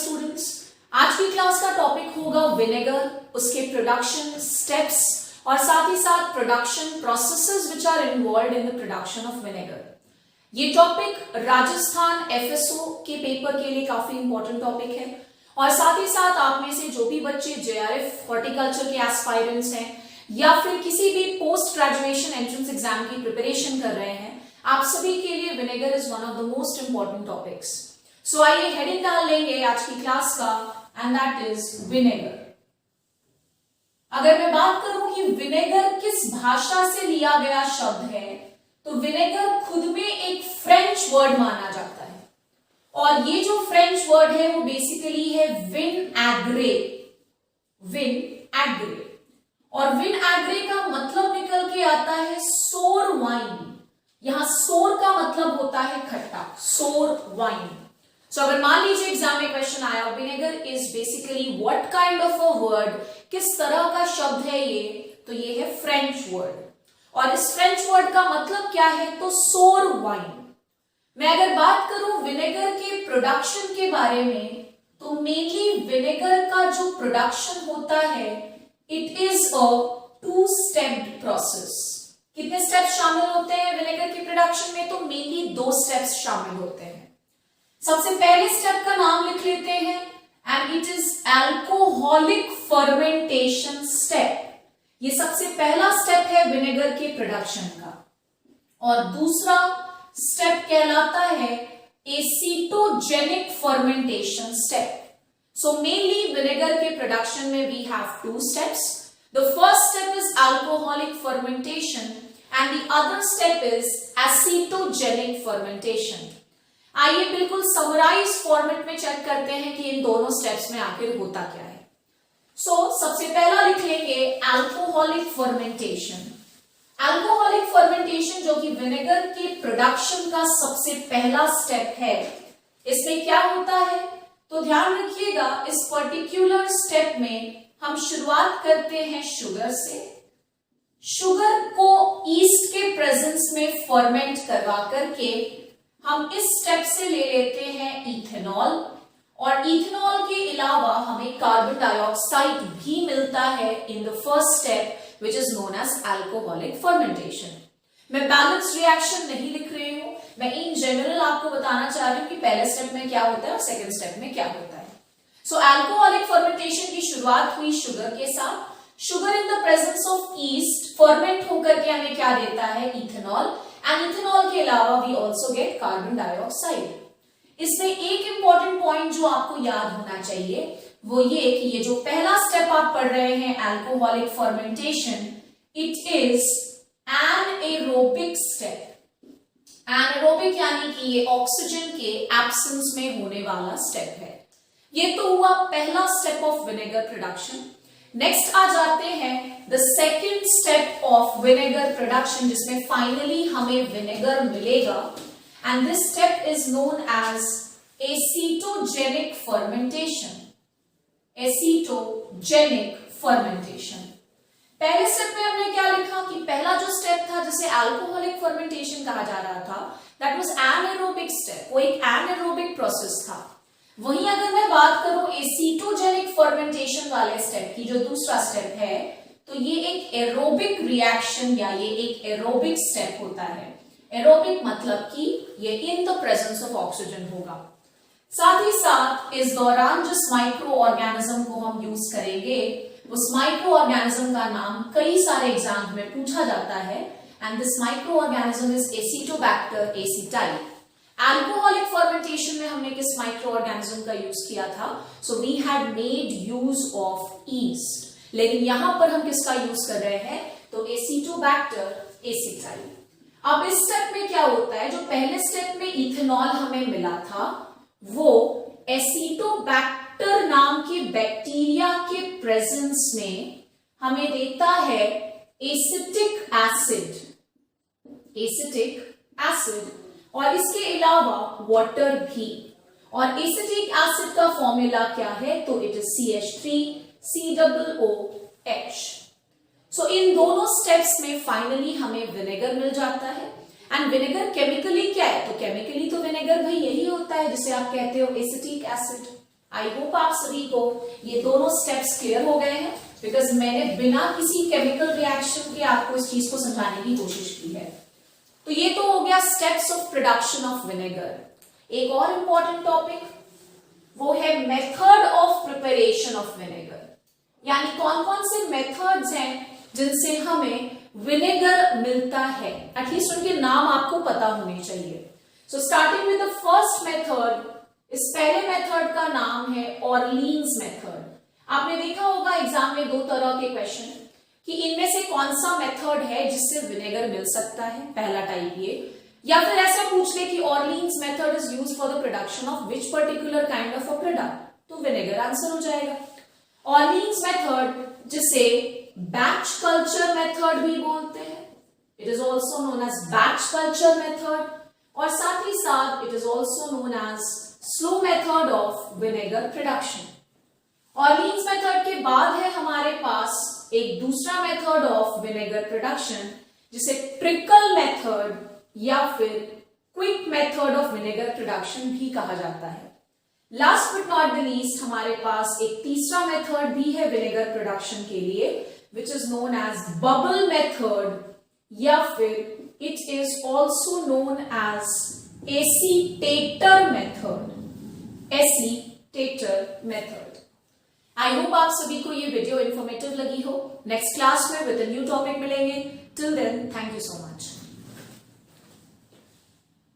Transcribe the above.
Students, आज की class का टॉपिक होगा विनेगर, उसके प्रोडक्शन स्टेप्स और साथ ही साथ production processes which are involved in the production of vinegar. ये टॉपिक राजस्थान एफएसओ के पेपर के लिए काफी इंपॉर्टेंट टॉपिक है और साथ ही साथ आप में से जो भी बच्चे जेआरएफ हॉर्टिकल्चर के एस्पायरेंट्स हैं या फिर किसी भी पोस्ट ग्रेजुएशन एंट्रेंस एग्जाम की प्रिपरेशन कर रहे हैं, आप सभी के लिए vinegar is one of the most important topics. So आइए हेडिंग डाल लेंगे आज की क्लास का, एंड दैट इज विनेगर। अगर मैं बात करूं कि विनेगर किस भाषा से लिया गया शब्द है, तो विनेगर खुद में एक फ्रेंच वर्ड माना जाता है और ये जो फ्रेंच वर्ड है वो बेसिकली है विनएग्रे। विनएग्रे और विनएग्रे का मतलब निकल के आता है सोर वाइन। यहां सोर का मतलब होता है खट्टा, सोर वाइन। सो अगर मान लीजिए एग्जाम में क्वेश्चन आया vinegar is basically what kind of a word, किस तरह का शब्द है ये, तो ये है फ्रेंच वर्ड और इस फ्रेंच वर्ड का मतलब क्या है, तो सोर वाइन। मैं अगर बात करूं विनेगर के प्रोडक्शन के बारे में, तो मेनली विनेगर का जो प्रोडक्शन होता है it is a two stepped process. कितने स्टेप्स शामिल होते हैं विनेगर के प्रोडक्शन में, तो मेनली 2 स्टेप्स शामिल होते हैं। सबसे पहले स्टेप का नाम लिख लेते हैं and it is alcoholic fermentation step. ये सबसे पहला स्टेप है विनेगर के प्रोडक्शन का और दूसरा स्टेप कहलाता है acetogenic fermentation step. So mainly vinegar के प्रोडक्शन में we have 2 steps. The first step is alcoholic fermentation and the other step is acetogenic fermentation. आइए बिल्कुल समराइज फॉर्मेट में चेक करते हैं कि इन दोनों स्टेप्स में आखिर होता क्या है। सबसे पहला लिख लेंगे अल्कोहलिक फर्मेंटेशन। अल्कोहलिक फर्मेंटेशन जो कि विनेगर के प्रोडक्शन का सबसे पहला स्टेप है, इसमें क्या होता है, तो ध्यान रखिएगा इस पर्टिकुलर स्टेप में हम शुरुआत करते हैं शुगर से। शुगर को ईस्ट के प्रेजेंस में फर्मेंट करवा करके हम इस स्टेप से ले लेते हैं इथेनॉल और इथेनॉल के अलावा हमें कार्बन डाइऑक्साइड भी मिलता है in the first step which is known as alcoholic fermentation. मैं बैलेंस रिएक्शन नहीं लिख रही हूं, मैं इन जनरल आपको बताना चाह रही हूं कि पहले स्टेप में क्या होता है और सेकंड स्टेप में क्या होता है। सो अल्कोहलिक फर्मेंटेशन की शुरुआत हुई शुगर के साथ। Sugar in the presence of east ferment होकर के हमें क्या देता है, इथेनॉल, एंड इथेनॉल के अलावा we also get carbon dioxide. इसमें एक इंपॉर्टेंट पॉइंट जो आपको याद होना चाहिए वो ये कि ये जो पहला स्टेप आप पढ़ रहे हैं alcoholic fermentation, it is anaerobic step. Anaerobic यानी कि ये ऑक्सीजन के एब्सेंस में होने वाला स्टेप है। ये तो हुआ पहला step of vinegar production. Next आ जाते हैं the second step of vinegar production, जिसमें फाइनली हमें विनेगर मिलेगा and this step is known as acetogenic fermentation. Acetogenic fermentation. पहले स्टेप में हमने क्या लिखा कि पहला जो स्टेप था जिसे अल्कोहलिक फर्मेंटेशन कहा जा रहा था, दैट वाज एनाएरोबिक स्टेप, वो एक एनाएरोबिक प्रोसेस था। वहीं अगर मैं बात करूं एसीटोजेनिक फर्मेंटेशन वाले स्टेप की, जो दूसरा स्टेप है, तो ये एक एरोबिक रिएक्शन या ये एक एरोबिक स्टेप होता है। एरोबिक मतलब कि ये in the presence of oxygen होगा। साथ ही साथ इस दौरान जिस माइक्रो ऑर्गेनिज्म को हम यूज करेंगे उस माइक्रो ऑर्गेनिज्म का नाम कई सारे एग्जाम में पूछा जाता है and this microorganism is acetobacter aceti. Alcoholic fermentation में हमने किस माइक्रो ऑर्गेनिज्म का यूज किया था, so we had made use of yeast, लेकिन यहां पर हम किसका यूज कर रहे हैं, तो एसिटोबैक्टर एसिटाई। अब इस स्टेप में क्या होता है, जो पहले स्टेप में इथेनॉल हमें मिला था वो एसिटोबैक्टर नाम के बैक्टीरिया के प्रेजेंस में हमें देता है एसिटिक एसिड। एसिटिक एसिड और इसके अलावा वाटर भी। और एसिटिक एसिड का फॉर्मूला क्या है, तो इट इज CH3COOH। सो इन दोनों स्टेप्स में फाइनली हमें विनेगर मिल जाता है एंड विनेगर केमिकली क्या है, तो केमिकली तो विनेगर भाई यही होता है जिसे आप कहते हो एसिटिक एसिड। आई होप आप सभी को ये दोनों स्टेप्स क्लियर हो गए हैं, बिकॉज मैंने बिना किसी केमिकल रिएक्शन के आपको इस चीज को समझाने की कोशिश की है। तो ये तो हो गया steps of production of vinegar. एक और इंपॉर्टेंट टॉपिक वो है method of preparation of vinegar, यानी कौन कौन से मेथड्स हैं जिनसे हमें विनेगर मिलता है, एटलीस्ट उनके नाम आपको पता होने चाहिए। So starting with the first method, इस पहले मेथड का नाम है ऑर्लीन्स मेथड। आपने देखा होगा एग्जाम में दो तरह के क्वेश्चन कि इनमें से कौन सा मेथड है जिससे विनेगर मिल सकता है, पहला टाइप ये, या फिर ऐसा पूछ ले कि Orleans method is used for the production of which particular kind of a product, तो विनेगर आंसर हो जाएगा। ऑर्लीन्स मेथड जिसे बैच कल्चर मेथड भी बोलते हैं, it is also known as batch culture method, और साथ ही साथ it is also known as slow method of vinegar production. Orleans method के बाद है हमारे पास एक दूसरा मेथड ऑफ विनेगर प्रोडक्शन जिसे ट्रिकल मेथड या फिर quick method of vinegar production भी कहा जाता है। Last but not the least हमारे पास एक तीसरा मेथड भी है विनेगर प्रोडक्शन के लिए, which is known as bubble method, या फिर it is also known as acetator method, acetator method. I hope आप सभी को ये वीडियो इंफॉर्मेटिव लगी हो। नेक्स्ट क्लास में विद अ न्यू टॉपिक मिलेंगे। Till then, thank you so much.